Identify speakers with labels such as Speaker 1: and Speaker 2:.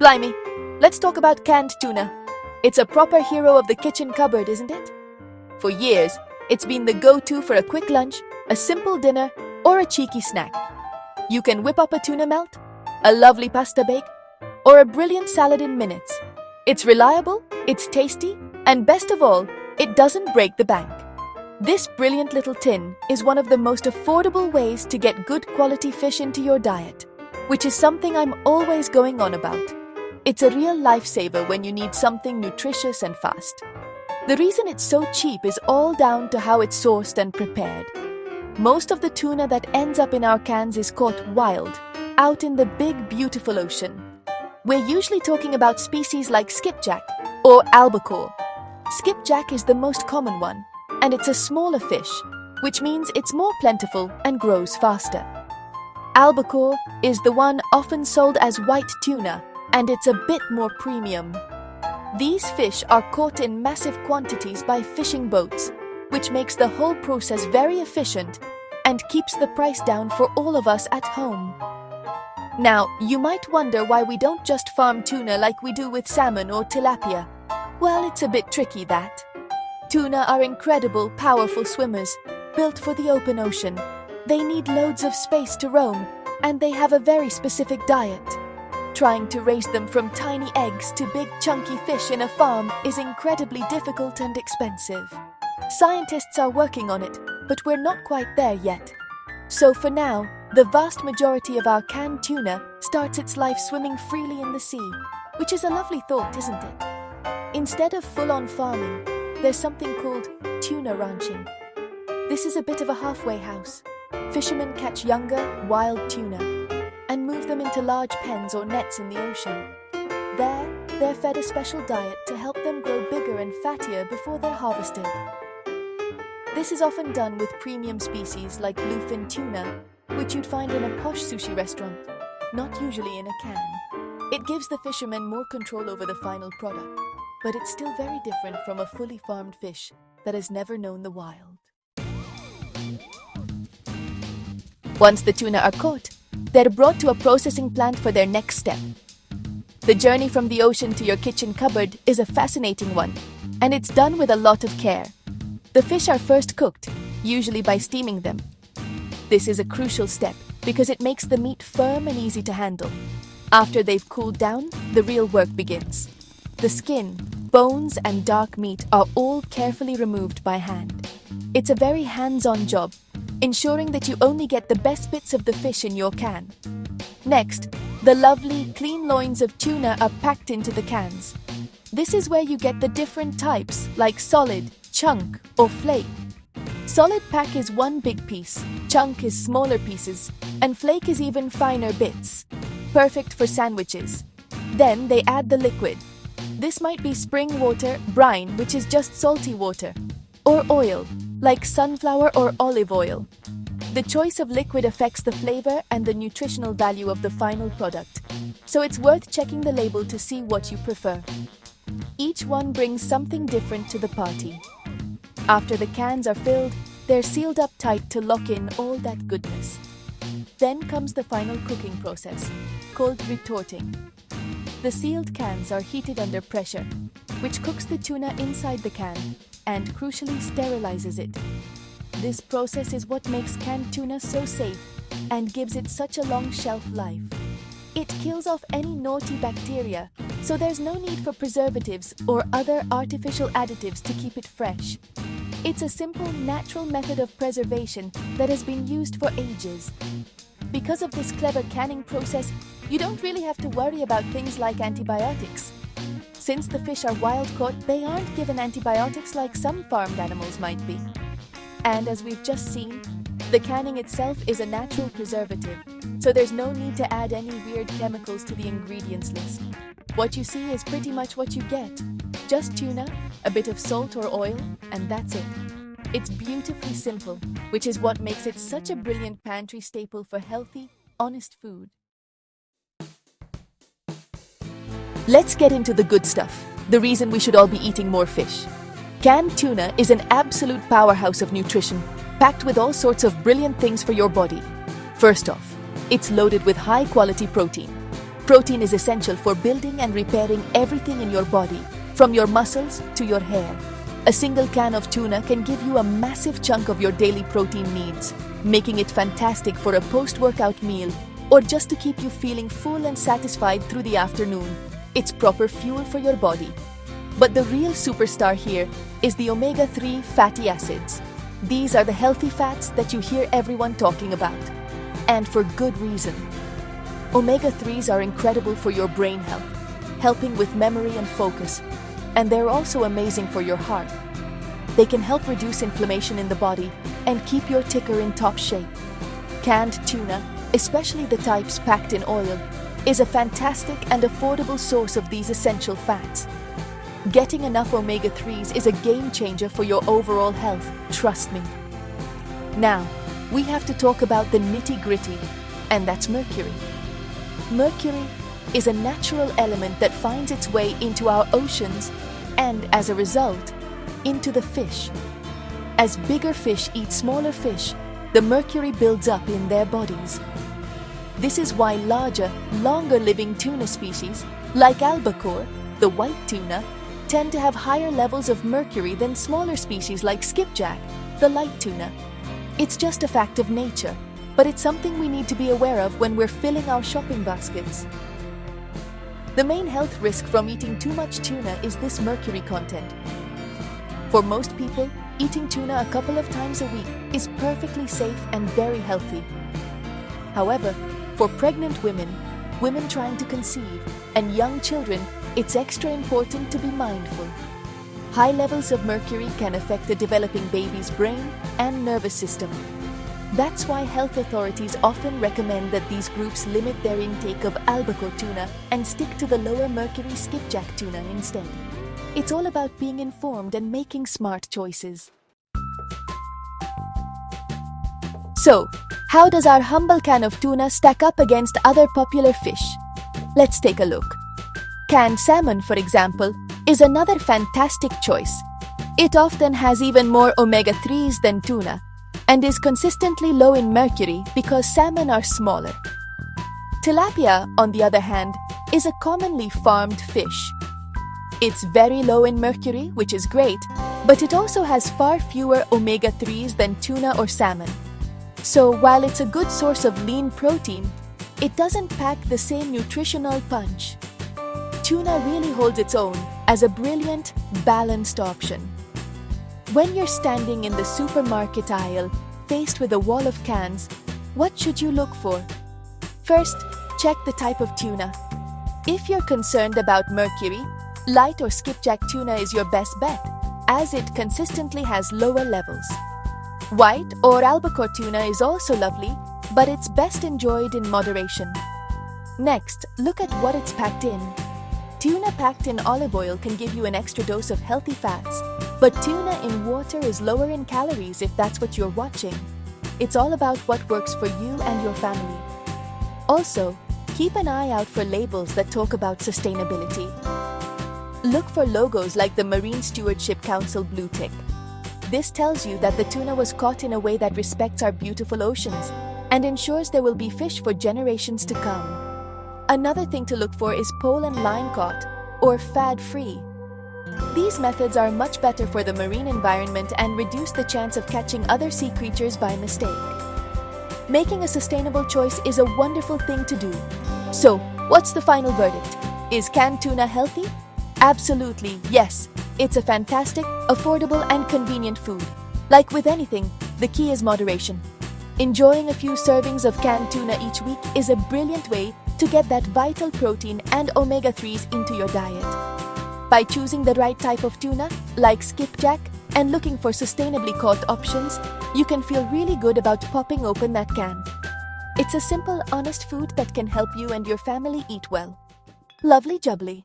Speaker 1: Blimey, let's talk about canned tuna. It's a proper hero of the kitchen cupboard, isn't it? For years, it's been the go-to for a quick lunch, a simple dinner, or a cheeky snack. You can whip up a tuna melt, a lovely pasta bake, or a brilliant salad in minutes. It's reliable, it's tasty, and best of all, it doesn't break the bank. This brilliant little tin is one of the most affordable ways to get good quality fish into your diet, which is something I'm always going on about. It's a real lifesaver when you need something nutritious and fast. The reason it's so cheap is all down to how it's sourced and prepared. Most of the tuna that ends up in our cans is caught wild, out in the big, beautiful ocean. We're usually talking about species like skipjack or albacore. Skipjack is the most common one, and it's a smaller fish, which means it's more plentiful and grows faster. Albacore is the one often sold as white tuna, and it's a bit more premium. These fish are caught in massive quantities by fishing boats, which makes the whole process very efficient and keeps the price down for all of us at home. Now, you might wonder why we don't just farm tuna like we do with salmon or tilapia. Well, it's a bit tricky that. Tuna are incredible, powerful swimmers, built for the open ocean. They need loads of space to roam, and they have a very specific diet. Trying to raise them from tiny eggs to big chunky fish in a farm is incredibly difficult and expensive. Scientists are working on it, but we're not quite there yet. So for now, the vast majority of our canned tuna starts its life swimming freely in the sea, which is a lovely thought, isn't it? Instead of full-on farming, there's something called tuna ranching. This is a bit of a halfway house. Fishermen catch younger, wild tuna and move them into large pens or nets in the ocean. There, they're fed a special diet to help them grow bigger and fattier before they're harvested. This is often done with premium species like bluefin tuna, which you'd find in a posh sushi restaurant, not usually in a can. It gives the fishermen more control over the final product, but it's still very different from a fully farmed fish that has never known the wild. Once the tuna are caught, they're brought to a processing plant for their next step. The journey from the ocean to your kitchen cupboard is a fascinating one, and it's done with a lot of care. The fish are first cooked, usually by steaming them. This is a crucial step because it makes the meat firm and easy to handle. After they've cooled down, the real work begins. The skin, bones, and dark meat are all carefully removed by hand. It's a very hands-on job, ensuring that you only get the best bits of the fish in your can. Next, the lovely, clean loins of tuna are packed into the cans. This is where you get the different types, like solid, chunk, or flake. Solid pack is one big piece, chunk is smaller pieces, and flake is even finer bits. Perfect for sandwiches. Then they add the liquid. This might be spring water, brine, which is just salty water, or oil, like sunflower or olive oil. The choice of liquid affects the flavor and the nutritional value of the final product, so it's worth checking the label to see what you prefer. Each one brings something different to the party. After the cans are filled, they're sealed up tight to lock in all that goodness. Then comes the final cooking process, called retorting. The sealed cans are heated under pressure, which cooks the tuna inside the can and crucially sterilizes it. This process is what makes canned tuna so safe and gives it such a long shelf life. It kills off any naughty bacteria, so there's no need for preservatives or other artificial additives to keep it fresh. It's a simple, natural method of preservation that has been used for ages. Because of this clever canning process, you don't really have to worry about things like antibiotics. Since the fish are wild-caught, they aren't given antibiotics like some farmed animals might be. And as we've just seen, the canning itself is a natural preservative, so there's no need to add any weird chemicals to the ingredients list. What you see is pretty much what you get. Just tuna, a bit of salt or oil, and that's it. It's beautifully simple, which is what makes it such a brilliant pantry staple for healthy, honest food. Let's get into the good stuff, the reason we should all be eating more fish. Canned tuna is an absolute powerhouse of nutrition, packed with all sorts of brilliant things for your body. First off, it's loaded with high-quality protein. Protein is essential for building and repairing everything in your body, from your muscles to your hair. A single can of tuna can give you a massive chunk of your daily protein needs, making it fantastic for a post-workout meal or just to keep you feeling full and satisfied through the afternoon. It's proper fuel for your body. But the real superstar here is the omega-3 fatty acids. These are the healthy fats that you hear everyone talking about. And for good reason. Omega-3s are incredible for your brain health, helping with memory and focus. And they're also amazing for your heart. They can help reduce inflammation in the body and keep your ticker in top shape. Canned tuna, especially the types packed in oil, is a fantastic and affordable source of these essential fats. Getting enough omega-3s is a game changer for your overall health, trust me. Now, we have to talk about the nitty-gritty, and that's mercury. Mercury is a natural element that finds its way into our oceans and, as a result, into the fish. As bigger fish eat smaller fish, the mercury builds up in their bodies. This is why larger, longer-living tuna species, like albacore, the white tuna, tend to have higher levels of mercury than smaller species like skipjack, the light tuna. It's just a fact of nature, but it's something we need to be aware of when we're filling our shopping baskets. The main health risk from eating too much tuna is this mercury content. For most people, eating tuna a couple of times a week is perfectly safe and very healthy. However, for pregnant women, women trying to conceive, and young children, it's extra important to be mindful. High levels of mercury can affect the developing baby's brain and nervous system. That's why health authorities often recommend that these groups limit their intake of albacore tuna and stick to the lower mercury skipjack tuna instead. It's all about being informed and making smart choices. So, how does our humble can of tuna stack up against other popular fish? Let's take a look. Canned salmon, for example, is another fantastic choice. It often has even more omega-3s than tuna and is consistently low in mercury because salmon are smaller. Tilapia, on the other hand, is a commonly farmed fish. It's very low in mercury, which is great, but it also has far fewer omega-3s than tuna or salmon. So while it's a good source of lean protein, it doesn't pack the same nutritional punch. Tuna really holds its own as a brilliant, balanced option. When you're standing in the supermarket aisle, faced with a wall of cans, what should you look for? First, check the type of tuna. If you're concerned about mercury, light or skipjack tuna is your best bet, as it consistently has lower levels. White or albacore tuna is also lovely, but it's best enjoyed in moderation. Next, look at what it's packed in. Tuna packed in olive oil can give you an extra dose of healthy fats, but tuna in water is lower in calories if that's what you're watching. It's all about what works for you and your family. Also, keep an eye out for labels that talk about sustainability. Look for logos like the Marine Stewardship Council blue tick. This tells you that the tuna was caught in a way that respects our beautiful oceans and ensures there will be fish for generations to come. Another thing to look for is pole and line caught, or fad-free. These methods are much better for the marine environment and reduce the chance of catching other sea creatures by mistake. Making a sustainable choice is a wonderful thing to do. So, what's the final verdict? Is canned tuna healthy? Absolutely, yes. It's a fantastic, affordable, and convenient food. Like with anything, the key is moderation. Enjoying a few servings of canned tuna each week is a brilliant way to get that vital protein and omega-3s into your diet. By choosing the right type of tuna, like skipjack, and looking for sustainably caught options, you can feel really good about popping open that can. It's a simple, honest food that can help you and your family eat well. Lovely jubbly.